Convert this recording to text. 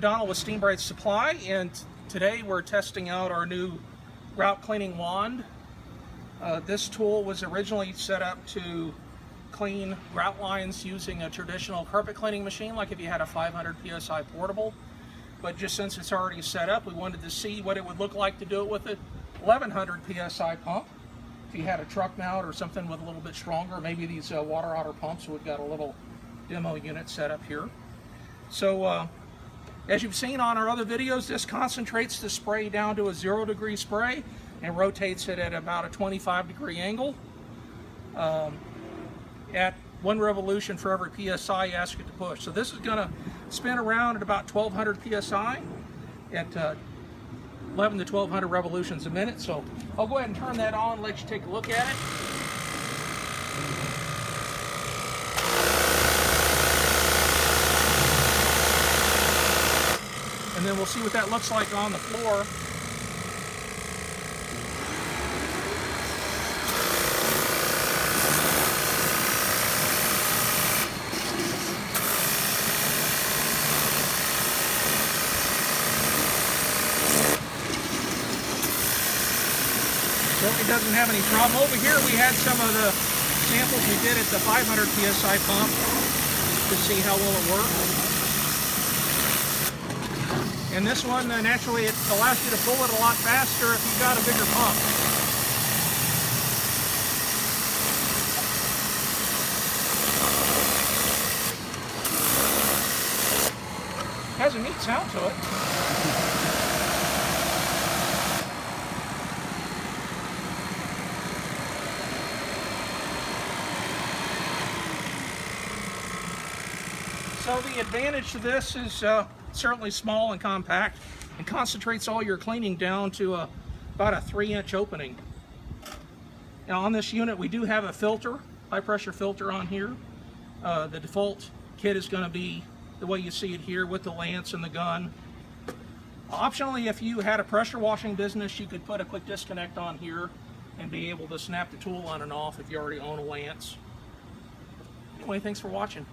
I'm Donald with Steam Bright Supply, and today we're testing out our new grout cleaning wand. This tool was originally set up to clean grout lines using a traditional carpet cleaning machine, like if you had a 500 psi portable. But just since it's already set up, we wanted to see what it would look like to do it with a 1100 psi pump. If you had a truck mount or something with a little bit stronger, maybe these water otter pumps, we've got a little demo unit set up here. So as you've seen on our other videos, this concentrates the spray down to a 0-degree spray and rotates it at about a 25-degree angle at 1 revolution for every psi you ask it to push. So this is going to spin around at about 1200 psi at 11 to 1200 revolutions a minute. So I'll go ahead and turn that on and let you take a look at it. And then we'll see what that looks like on the floor. Certainly doesn't have any problem. Over here we had some of the samples we did at the 500 psi pump to see how well it worked. And this one, naturally, it allows you to pull it a lot faster if you've got a bigger pump. Has a neat sound to it. So the advantage to this is certainly small and compact, and concentrates all your cleaning down to about a 3-inch opening. Now on this unit we do have a filter, high pressure filter on here. The default kit is going to be the way you see it here with the lance and the gun. Optionally, if you had a pressure washing business, you could put a quick disconnect on here and be able to snap the tool on and off if you already own a lance. Anyway, thanks for watching.